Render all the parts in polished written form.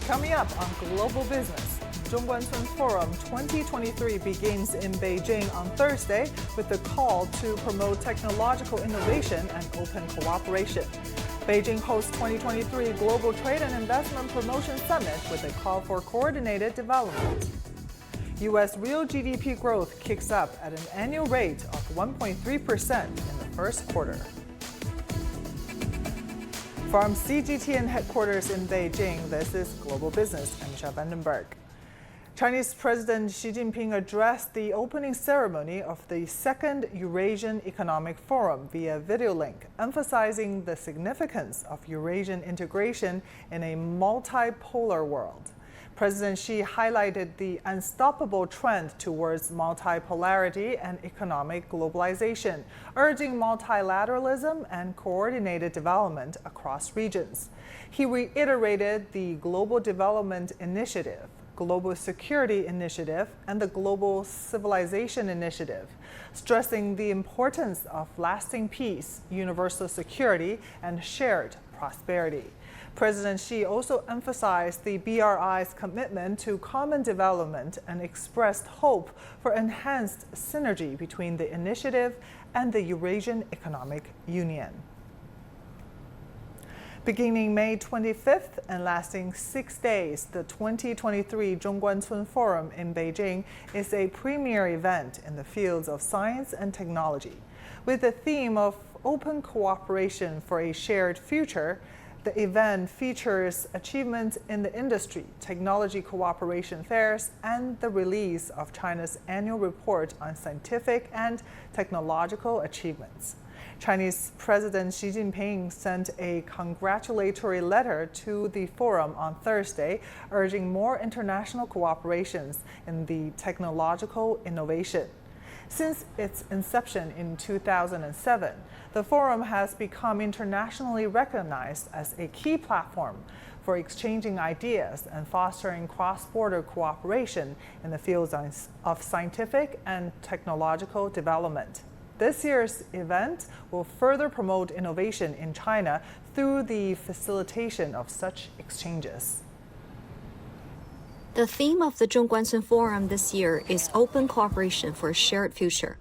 Coming up on Global Business, Zhongguancun Forum 2023 begins in Beijing on Thursday with a call to promote technological innovation and open cooperation. Beijing hosts 2023 Global Trade and Investment Promotion Summit with a call for coordinated development. U.S. real GDP growth kicks up at an annual rate of 1.3% in the first quarter. From CGTN headquarters in Beijing, this is Global Business. I'm Michelle Vandenberg. Chinese President Xi Jinping addressed the opening ceremony of the Second Eurasian Economic Forum via video link, emphasizing the significance of Eurasian integration in a multipolar world. President Xi highlighted the unstoppable trend towards multipolarity and economic globalization, urging multilateralism and coordinated development across regions. He reiterated the Global Development Initiative, Global Security Initiative, and the Global Civilization Initiative, stressing the importance of lasting peace, universal security, and shared prosperity. President Xi also emphasized the BRI's commitment to common development and expressed hope for enhanced synergy between the initiative and the Eurasian Economic Union. Beginning May 25th and lasting 6 days, the 2023 Zhongguancun Forum in Beijing is a premier event in the fields of science and technology. With the theme of open cooperation for a shared future, the event features achievements in the industry, technology cooperation fairs, and the release of China's annual report on scientific and technological achievements. Chinese President Xi Jinping sent a congratulatory letter to the forum on Thursday, urging more international cooperations in the technological innovation. Since its inception in 2007, the forum has become internationally recognized as a key platform for exchanging ideas and fostering cross-border cooperation in the fields of scientific and technological development. This year's event will further promote innovation in China through the facilitation of such exchanges. The theme of the Zhongguancun Forum this year is Open Cooperation for a Shared Future.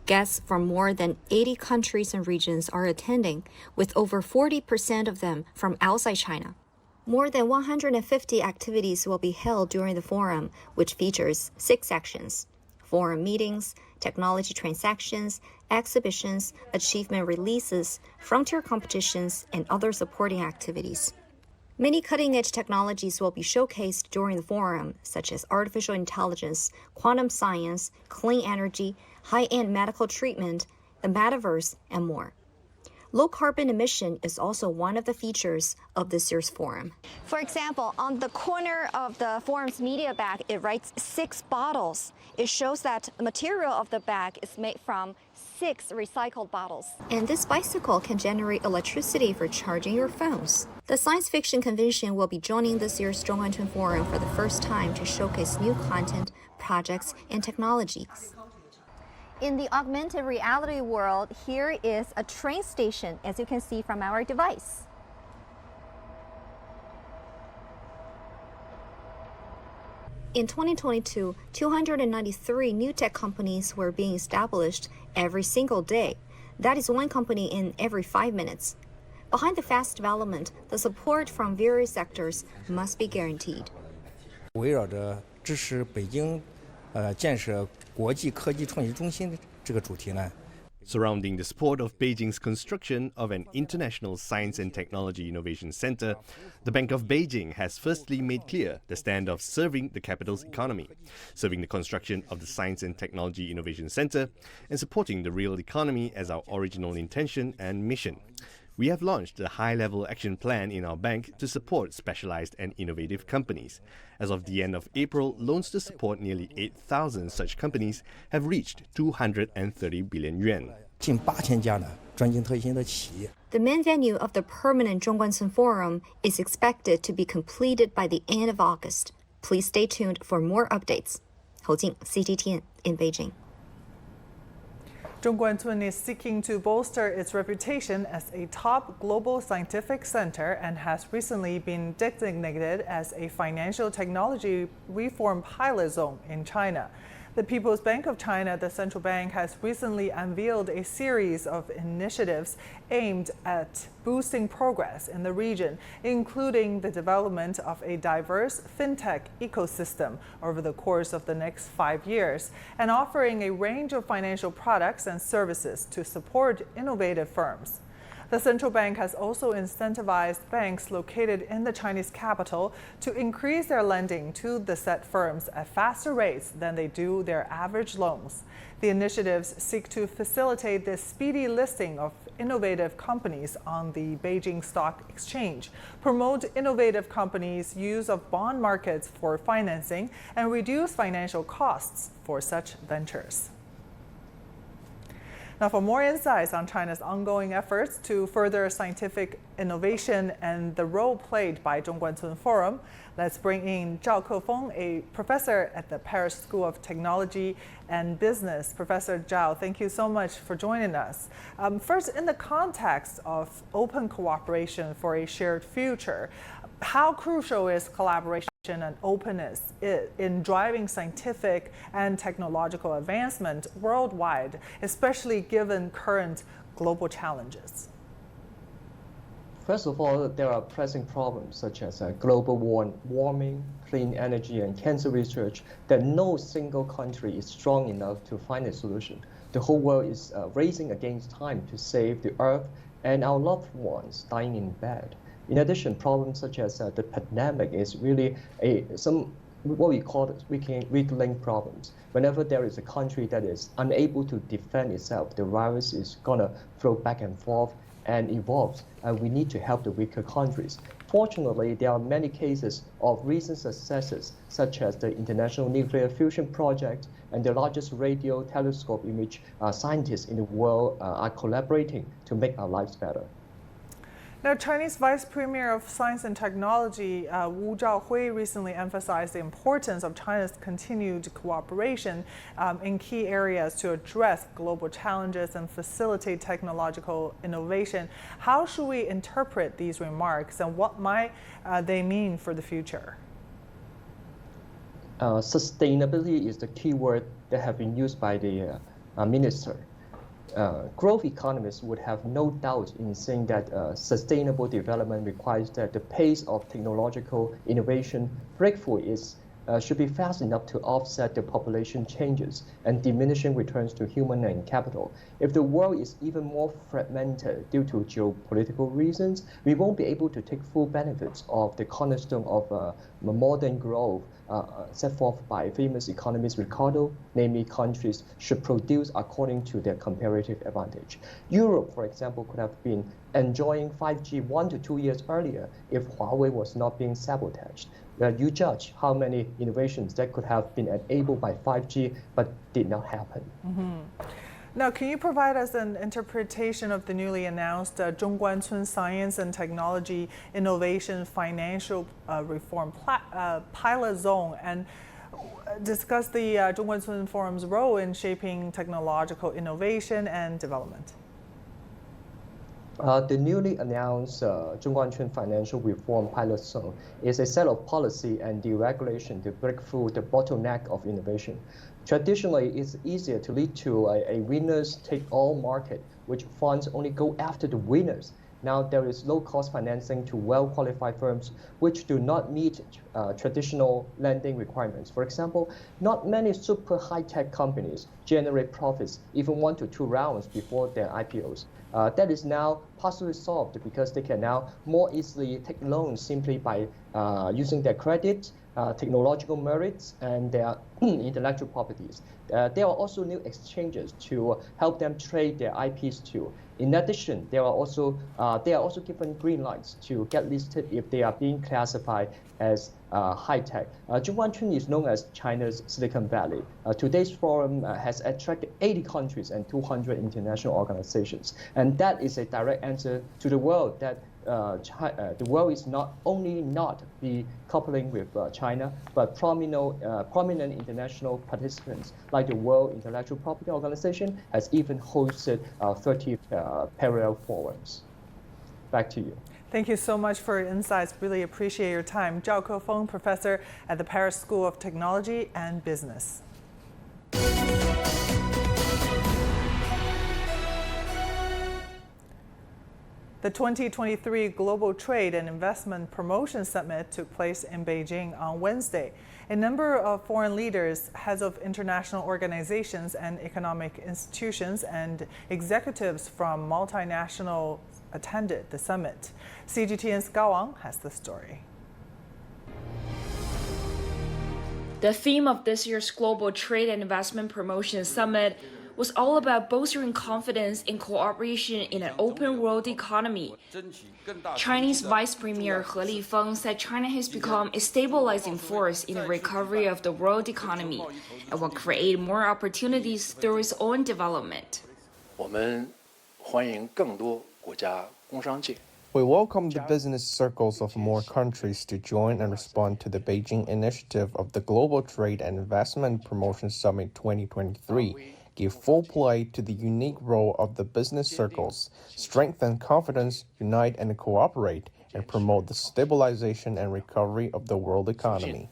Guests from more than 80 countries and regions are attending, with over 40% of them from outside China. More than 150 activities will be held during the forum, which features 6 sections: forum meetings, technology transactions, exhibitions, achievement releases, frontier competitions, and other supporting activities. Many cutting-edge technologies will be showcased during the forum, such as artificial intelligence, quantum science, clean energy, high-end medical treatment, the metaverse, and more. Low carbon emission is also one of the features of this year's forum. For example, on the corner of the forum's media bag, it writes 6 bottles. It shows that the material of the bag is made from 6 recycled bottles. And this bicycle can generate electricity for charging your phones. The Science Fiction Convention will be joining this year's Zhongguancun Forum for the first time to showcase new content, projects, and technologies. In the augmented reality world, here is a train station, as you can see from our device. In 2022, 293 new tech companies were being established every single day. That is one company in every 5 minutes. Behind the fast development, the support from various sectors must be guaranteed. 围绕着支持北京建设国际科技创新中心的这个主题呢。 Surrounding the support of Beijing's construction of an international science and technology innovation center, the Bank of Beijing has firstly made clear the stand of serving the capital's economy, serving the construction of the Science and Technology Innovation Center, and supporting the real economy as our original intention and mission. We have launched a high-level action plan in our bank to support specialized and innovative companies. As of the end of April, loans to support nearly 8,000 such companies have reached 230 billion yuan. 近8000家的专精特新的企业。 The main venue of the permanent Zhongguancun Forum is expected to be completed by the end of August. Please stay tuned for more updates. Hou Jing, CGTN in Beijing. Zhongguancun is seeking to bolster its reputation as a top global scientific center and has recently been designated as a financial technology reform pilot zone in China. The People's Bank of China, the central bank, has recently unveiled a series of initiatives aimed at boosting progress in the region, including the development of a diverse fintech ecosystem over the course of the next 5 years, and offering a range of financial products and services to support innovative firms. The central bank has also incentivized banks located in the Chinese capital to increase their lending to the said firms at faster rates than they do their average loans. The initiatives seek to facilitate the speedy listing of innovative companies on the Beijing Stock Exchange, promote innovative companies' use of bond markets for financing, and reduce financial costs for such ventures. Now, for more insights on China's ongoing efforts to further scientific innovation and the role played by Zhongguancun Forum, let's bring in Zhao Kefeng, a professor at the Paris School of Technology and Business. Professor Zhao, thank you so much for joining us. First, in the context of open cooperation for a shared future, how crucial is collaboration and openness in driving scientific and technological advancement worldwide, especially given current global challenges? First of all, there are pressing problems such as global warming, clean energy, and cancer research that no single country is strong enough to find a solution. The whole world is racing against time to save the Earth and our loved ones dying in bed. In addition, problems such as the pandemic is really what we call weak link problems. Whenever there is a country that is unable to defend itself, the virus is gonna throw back and forth and evolve, and we need to help the weaker countries. Fortunately, there are many cases of recent successes, such as the International Nuclear Fusion Project and the largest radio telescope in which scientists in the world are collaborating to make our lives better. Now, Chinese Vice Premier of Science and Technology Wu Zhaohui recently emphasized the importance of China's continued cooperation in key areas to address global challenges and facilitate technological innovation. How should we interpret these remarks, and what might they mean for the future? Sustainability is the key word that have been used by the minister. Growth economists would have no doubt in saying that sustainable development requires that the pace of technological innovation breakthrough should be fast enough to offset the population changes and diminishing returns to human and capital. If the world is even more fragmented due to geopolitical reasons, we won't be able to take full benefits of the cornerstone of modern growth set forth by famous economist Ricardo, namely countries should produce according to their comparative advantage. Europe, for example, could have been enjoying 5G 1 to 2 years earlier if Huawei was not being sabotaged. You judge how many innovations that could have been enabled by 5G but did not happen. Mm-hmm. Now, can you provide us an interpretation of the newly announced Zhongguancun Science and Technology Innovation Financial Reform Pilot Zone, and discuss the Zhongguancun Forum's role in shaping technological innovation and development? The newly announced Zhongguancun Financial Reform Pilot Zone is a set of policy and deregulation to break through the bottleneck of innovation. Traditionally, it's easier to lead to a winners-take-all market, which funds only go after the winners. Now there is low-cost financing to well-qualified firms which do not meet traditional lending requirements. For example, not many super high-tech companies generate profits even 1 to 2 rounds before their IPOs. That is now partially solved because they can now more easily take loans simply by using their credit, technological merits, and their intellectual properties. There are also new exchanges to help them trade their IPs too. In addition, they are also given green lights to get listed if they are being classified as high-tech. Zhongguancun is known as China's Silicon Valley. Today's forum has attracted 80 countries and 200 international organizations. And that is a direct answer to the world that the world is not only not be coupling with China, but prominent international participants like the World Intellectual Property Organization has even hosted 30 parallel forums. Back to you. Thank you so much for your insights. Really appreciate your time. Zhao Kefeng, professor at the Paris School of Technology and Business. The 2023 Global Trade and Investment Promotion Summit took place in Beijing on Wednesday. A number of foreign leaders, heads of international organizations and economic institutions, and executives from multinational attended the summit. CGTN's Gao Wang has the story. The theme of this year's Global Trade and Investment Promotion Summit was all about bolstering confidence in cooperation in an open world economy. Chinese Vice Premier He Lifeng said China has become a stabilizing force in the recovery of the world economy and will create more opportunities through its own development. We welcome the business circles of more countries to join and respond to the Beijing initiative of the Global Trade and Investment Promotion Summit 2023. Give full play to the unique role of the business circles, strengthen confidence, unite and cooperate, and promote the stabilization and recovery of the world economy.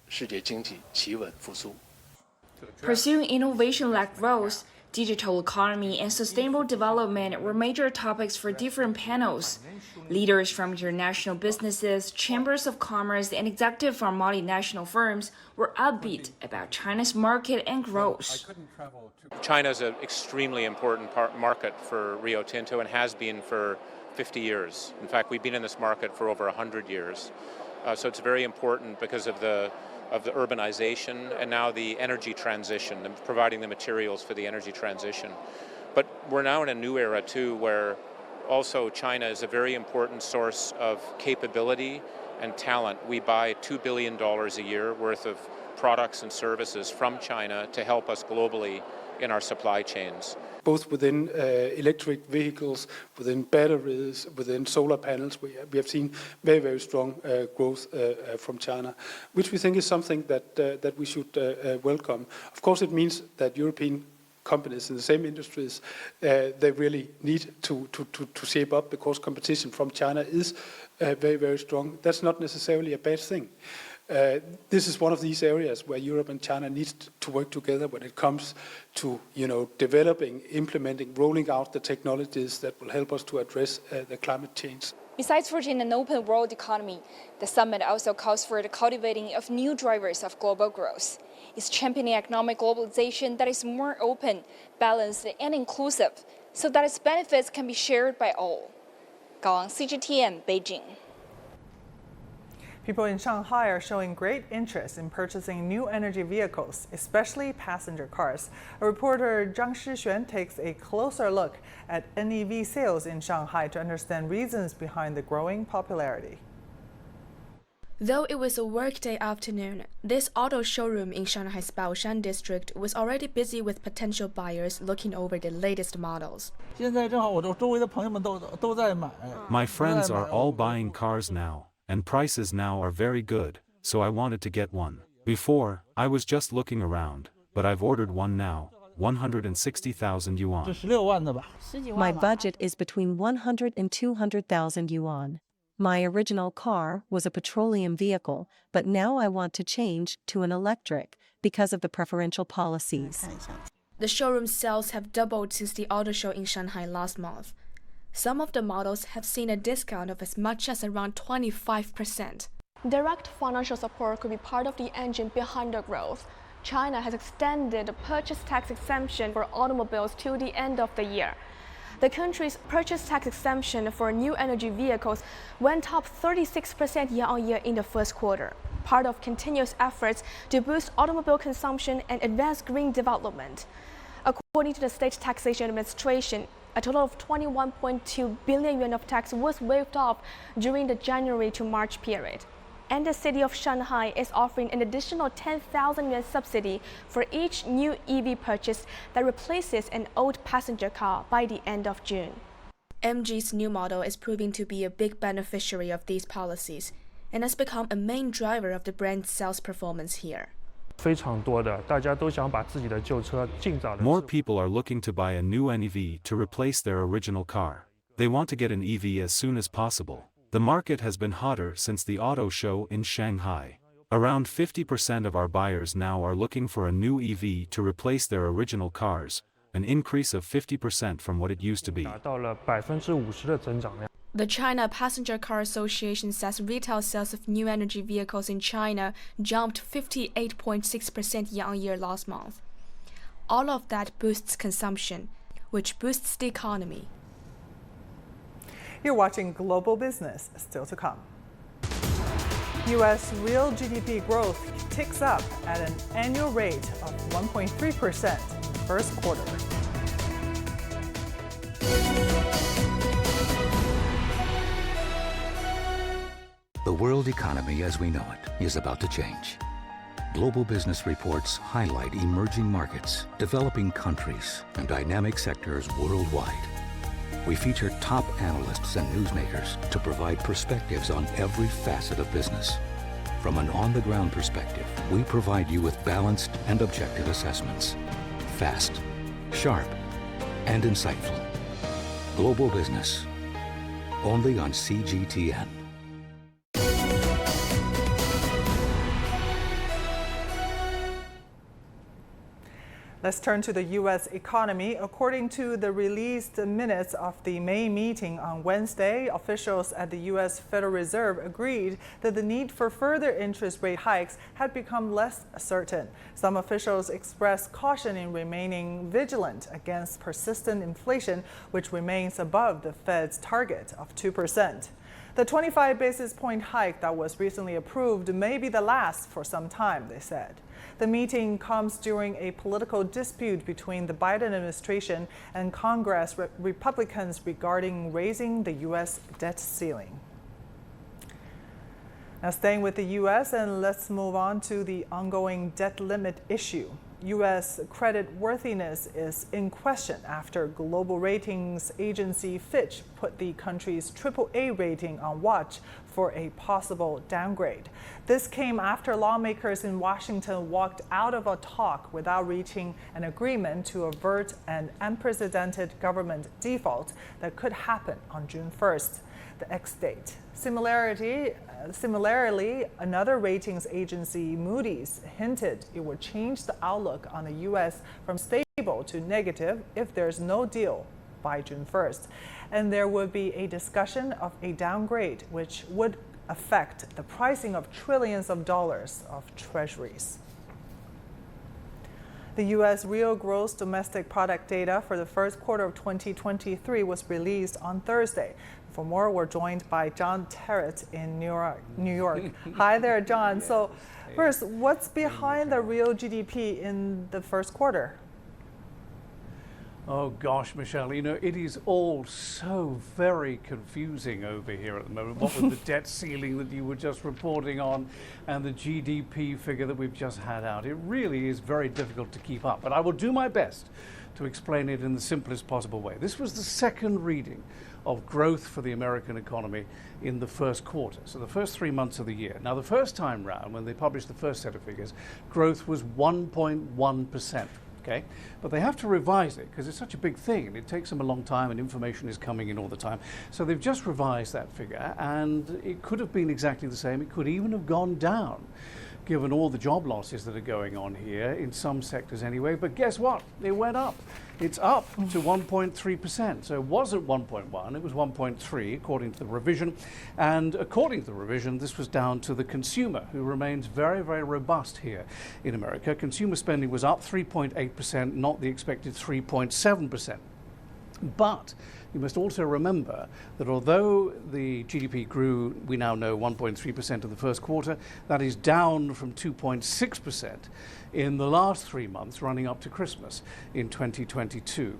Pursuing innovation-led growth, digital economy, and sustainable development were major topics for different panels. Leaders from international businesses, chambers of commerce, and executives from multinational firms were upbeat about China's market and growth. China is an extremely important market for Rio Tinto and has been for 50 years. In fact, we've been in this market for over 100 years. So it's very important because of the urbanization and now the energy transition and providing the materials for the energy transition. But we're now in a new era too, where also China is a very important source of capability and talent. We buy $2 billion a year worth of products and services from China to help us globally in our supply chains. Both within electric vehicles, within batteries, within solar panels, we have seen very, very strong growth from China, which we think is something that we should welcome. Of course, it means that European companies in the same industries, they really need to shape up because competition from China is very, very strong. That's not necessarily a bad thing. This is one of these areas where Europe and China need to work together when it comes to, developing, implementing, rolling out the technologies that will help us to address the climate change. Besides forging an open world economy, the summit also calls for the cultivating of new drivers of global growth. It's championing economic globalization that is more open, balanced, and inclusive, so that its benefits can be shared by all. Gao Wang, CGTN, Beijing. People in Shanghai are showing great interest in purchasing new energy vehicles, especially passenger cars. Our reporter Zhang Shixuan takes a closer look at NEV sales in Shanghai to understand reasons behind the growing popularity. Though it was a workday afternoon, this auto showroom in Shanghai's Baoshan district was already busy with potential buyers looking over the latest models. My friends are all buying cars now, and prices now are very good, so I wanted to get one. Before, I was just looking around, but I've ordered one now, 160,000 yuan. My budget is between 100 and 200,000 yuan. My original car was a petroleum vehicle, but now I want to change to an electric because of the preferential policies. The showroom sales have doubled since the auto show in Shanghai last month. Some of the models have seen a discount of as much as around 25%. Direct financial support could be part of the engine behind the growth. China has extended the purchase tax exemption for automobiles till the end of the year. The country's purchase tax exemption for new energy vehicles went up 36% year-on-year in the first quarter, part of continuous efforts to boost automobile consumption and advance green development. According to the State Taxation Administration, a total of 21.2 billion yuan of tax was waived off during the January to March period. And the city of Shanghai is offering an additional 10,000 yuan subsidy for each new EV purchase that replaces an old passenger car by the end of June. MG's new model is proving to be a big beneficiary of these policies and has become a main driver of the brand's sales performance here. More people are looking to buy a new NEV to replace their original car. They want to get an EV as soon as possible. The market has been hotter since the auto show in Shanghai. Around 50% of our buyers now are looking for a new EV to replace their original cars, an increase of 50% from what it used to be. The China Passenger Car Association says retail sales of new energy vehicles in China jumped 58.6% year-on-year last month. All of that boosts consumption, which boosts the economy. You're watching Global Business, still to come. U.S. real GDP growth ticks up at an annual rate of 1.3% in the first quarter. The world economy as we know it is about to change. Global Business reports highlight emerging markets, developing countries, and dynamic sectors worldwide. We feature top analysts and newsmakers to provide perspectives on every facet of business. From an on-the-ground perspective, we provide you with balanced and objective assessments. Fast, sharp, and insightful. Global Business, only on CGTN. Let's turn to the U.S. economy. According to the released minutes of the May meeting on Wednesday, officials at the U.S. Federal Reserve agreed that the need for further interest rate hikes had become less certain. Some officials expressed caution in remaining vigilant against persistent inflation, which remains above the Fed's target of 2%. The 25 basis point hike that was recently approved may be the last for some time, they said. The meeting comes during a political dispute between the Biden administration and Congress Republicans regarding raising the U.S. debt ceiling. Now, staying with the U.S., and let's move on to the ongoing debt limit issue. U.S. credit worthiness is in question after global ratings agency Fitch put the country's AAA rating on watch for a possible downgrade. This came after lawmakers in Washington walked out of a talk without reaching an agreement to avert an unprecedented government default that could happen on June 1st, the ex-date. Similarly, another ratings agency, Moody's, hinted it would change the outlook on the U.S. from stable to negative if there's no deal by June 1st. And there would be a discussion of a downgrade, which would affect the pricing of trillions of dollars of treasuries. The U.S. real gross domestic product data for the first quarter of 2023 was released on Thursday. For more, we're joined by John Terrett in New York. Hi there, John. So first, what's behind the real GDP in the first quarter? Oh gosh, Michelle, you know, it is all so very confusing over here at the moment. What with the debt ceiling that you were just reporting on and the GDP figure that we've just had out. It really is very difficult to keep up, but I will do my best to explain it in the simplest possible way. This was the second reading of growth for the American economy in the first quarter, so the first 3 months of the year. Now, the first time round, when they published the first set of figures, growth was 1.1%. Okay, but they have to revise it because it's such a big thing and it takes them a long time and information is coming in all the time. So they've just revised that figure and it could have been exactly the same. It could even have gone down given all the job losses that are going on here in some sectors anyway. But guess what? It went up. It's up to 1.3%. So it wasn't 1.1, it was 1.3 according to the revision. And according to the revision, this was down to the consumer, who remains very, very robust here in America. Consumer spending was up 3.8%, not the expected 3.7%. But you must also remember that although the GDP grew, we now know 1.3% in the first quarter, that is down from 2.6% in the last 3 months running up to Christmas in 2022.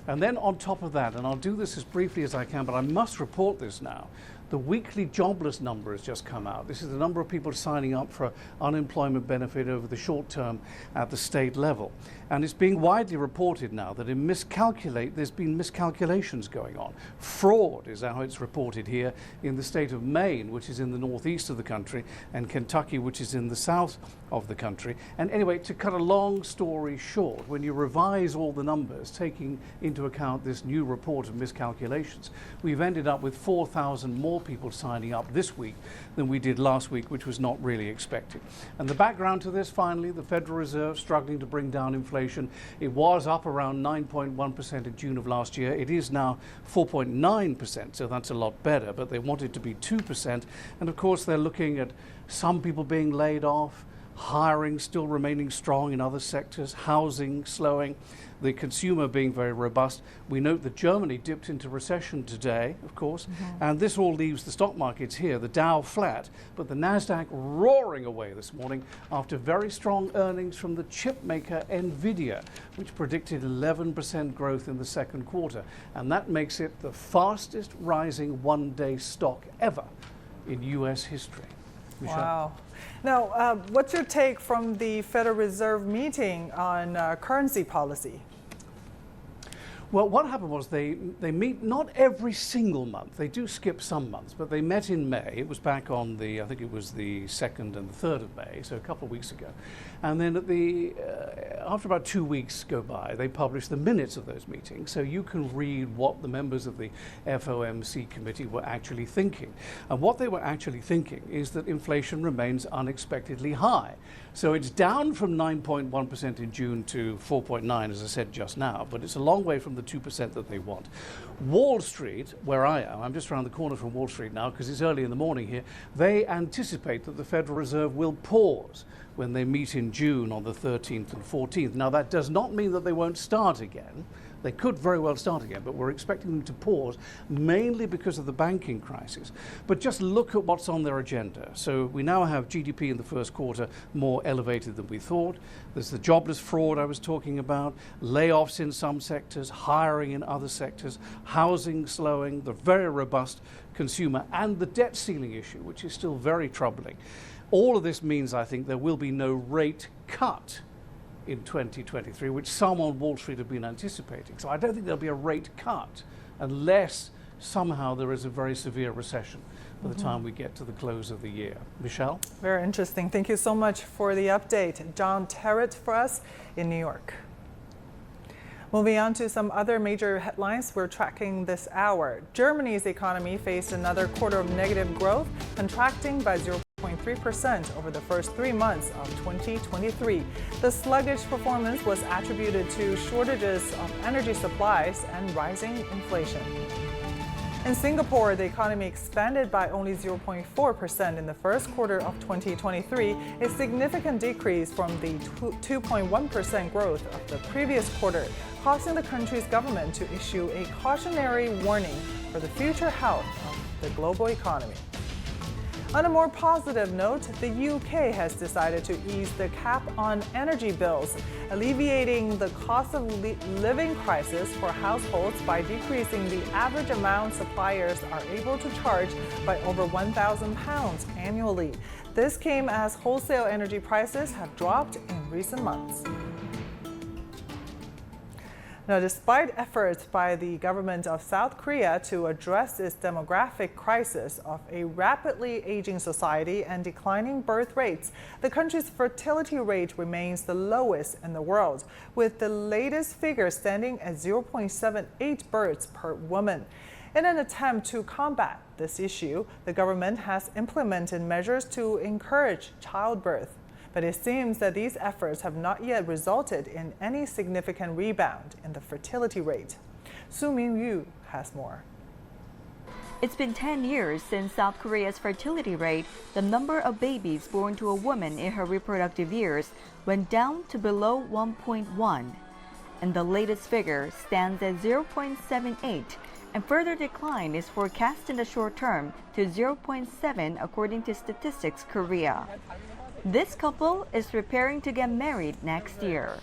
And then on top of that, and I'll do this as briefly as I can, but I must report this now, The weekly jobless number has just come out. This is the number of people signing up for unemployment benefit over the short term at the state level. And it's being widely reported now that there's been miscalculations going on. Fraud is how it's reported here in the state of Maine, which is in the northeast of the country, and Kentucky, which is in the south of the country. And anyway, to cut a long story short, when you revise all the numbers, taking into account this new report of miscalculations, we've ended up with 4,000 more people signing up this week than we did last week, which was not really expected. And the background to this, finally, the Federal Reserve struggling to bring down inflation. It was up around 9.1% in June of last year. It is now 4.9%, so that's a lot better, but they want it to be 2%. And of course, they're looking at some people being laid off, hiring still remaining strong in other sectors, housing slowing, the consumer being very robust. We note that Germany dipped into recession today, of course, and this all leaves the stock markets here, the Dow flat, but the Nasdaq roaring away this morning after very strong earnings from the chip maker Nvidia, which predicted 11% growth in the second quarter, and that makes it the fastest rising one-day stock ever in US history. Michelle? Wow. Now, what's your take from the Federal Reserve meeting on currency policy? Well, what happened was they meet not every single month. They do skip some months, but they met in May. It was back on I think it was the 2nd and the 3rd of May, so a couple of weeks ago. And then after about 2 weeks go by, they published the minutes of those meetings, so you can read what the members of the FOMC committee were actually thinking. And what they were actually thinking is that inflation remains unexpectedly high. So it's down from 9.1% in June to 4.9%, as I said just now, but it's a long way from the 2% that they want. Wall Street, where I am, I'm just around the corner from Wall Street now because it's early in the morning here, they anticipate that the Federal Reserve will pause when they meet in June on the 13th and 14th. Now, that does not mean that they won't start again. They could very well start again, but we're expecting them to pause, mainly because of the banking crisis. But just look at what's on their agenda. So we now have GDP in the first quarter more elevated than we thought. There's the jobless fraud I was talking about, layoffs in some sectors, hiring in other sectors, housing slowing, the very robust consumer, and the debt ceiling issue, which is still very troubling. All of this means, I think, there will be no rate cut in 2023, which some on Wall Street have been anticipating. So I don't think there'll be a rate cut unless somehow there is a very severe recession by the time we get to the close of the year. Michelle? Very interesting. Thank you so much for the update. John Terrett for us in New York. Moving on to some other major headlines we're tracking this hour. Germany's economy faced another quarter of negative growth, contracting by 0.3% over the first 3 months of 2023. The sluggish performance was attributed to shortages of energy supplies and rising inflation. In Singapore, the economy expanded by only 0.4% in the first quarter of 2023, a significant decrease from the 2.1% growth of the previous quarter, causing the country's government to issue a cautionary warning for the future health of the global economy. On a more positive note, the UK has decided to ease the cap on energy bills, alleviating the cost of living crisis for households by decreasing the average amount suppliers are able to charge by over £1,000 annually. This came as wholesale energy prices have dropped in recent months. Now, despite efforts by the government of South Korea to address its demographic crisis of a rapidly aging society and declining birth rates, the country's fertility rate remains the lowest in the world, with the latest figure standing at 0.78 births per woman. In an attempt to combat this issue, the government has implemented measures to encourage childbirth. But it seems that these efforts have not yet resulted in any significant rebound in the fertility rate. Su Mingyu has more. It's been 10 years since South Korea's fertility rate, the number of babies born to a woman in her reproductive years, went down to below 1.1. And the latest figure stands at 0.78, and further decline is forecast in the short term to 0.7 according to Statistics Korea. This couple is preparing to get married next year.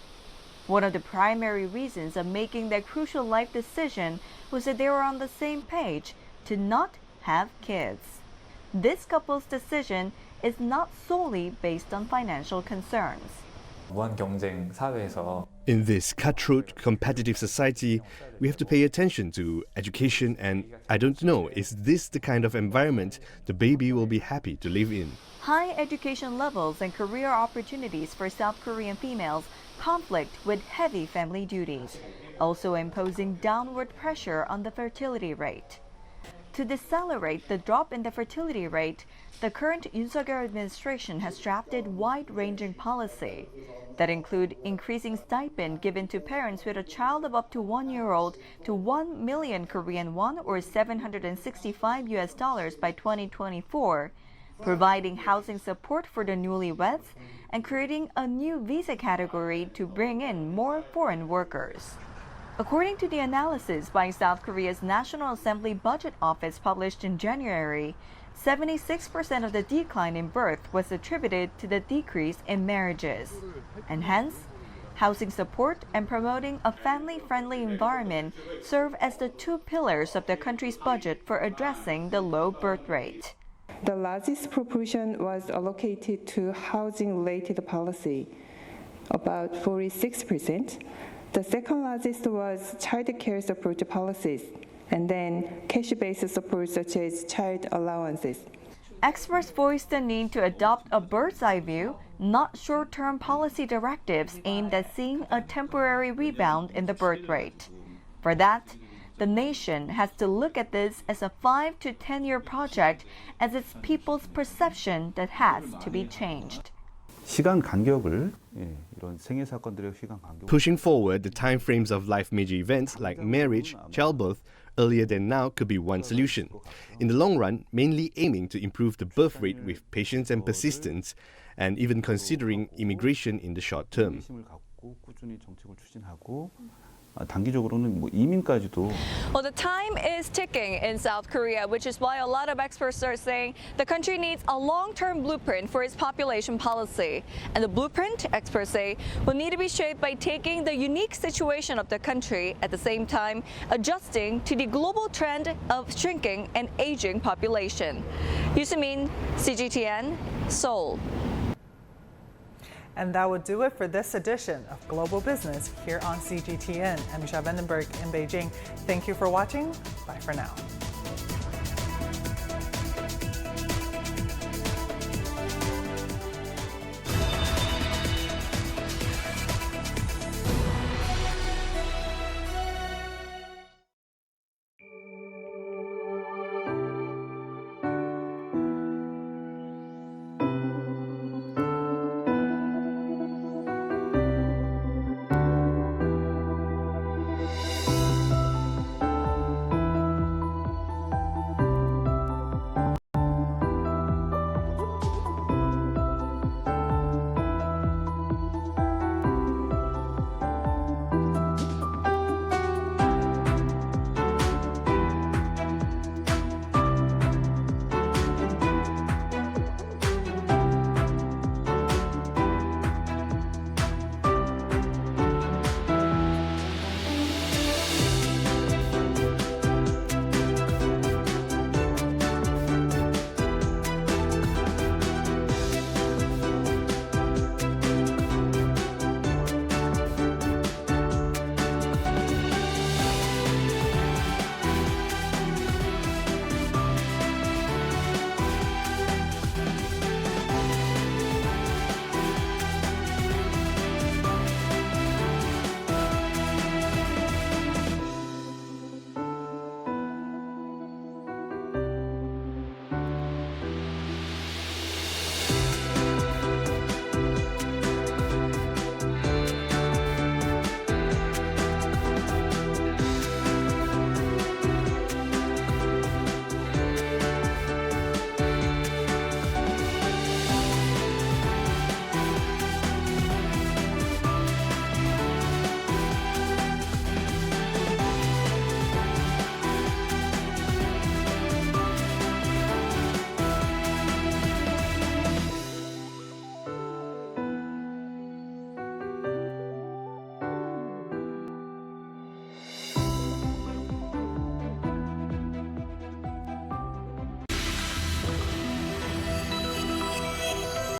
One of the primary reasons of making that crucial life decision was that they were on the same page to not have kids. This couple's decision is not solely based on financial concerns. 무한경쟁 사회에서 In this cutthroat, competitive society, we have to pay attention to education, and I don't know, is this the kind of environment the baby will be happy to live in? High education levels and career opportunities for South Korean females conflict with heavy family duties, also imposing downward pressure on the fertility rate. To decelerate the drop in the fertility rate, the current Yoon Suk-yeol administration has drafted wide-ranging policy that include increasing stipend given to parents with a child of up to 1 year old to 1 million Korean won or $765 by 2024, providing housing support for the newlyweds, and creating a new visa category to bring in more foreign workers. According to the analysis by South Korea's National Assembly Budget Office published in January, 76% of the decline in birth was attributed to the decrease in marriages. And hence, housing support and promoting a family-friendly environment serve as the two pillars of the country's budget for addressing the low birth rate. The largest proportion was allocated to housing-related policy, about 46%. The second largest was child care support policies, and then cash-based support such as child allowances. Experts voiced the need to adopt a bird's-eye view, not short-term policy directives aimed at seeing a temporary rebound in the birth rate. For that, the nation has to look at this as a 5 to 10-year project, as it's people's perception that has to be changed. 시간 간격을 이런 생애 사건들의 시간 간격. Pushing forward the time frames of life major events like marriage, childbirth, earlier than now could be one solution. In the long run, mainly aiming to improve the birth rate with patience and persistence, and even considering immigration in the short term. 꾸준히 정책을 추진하고 단기적으로는 이민까지도. Well, the time is ticking in South Korea, which is why a lot of experts are saying the country needs a long-term blueprint for its population policy. And the blueprint, experts say, will need to be shaped by taking the unique situation of the country, at the same time adjusting to the global trend of shrinking and aging population. Yoo Seung-min, CGTN, Seoul. And that would do it for this edition of Global Business here on CGTN. I'm Misha Vandenberg in Beijing. Thank you for watching. Bye for now.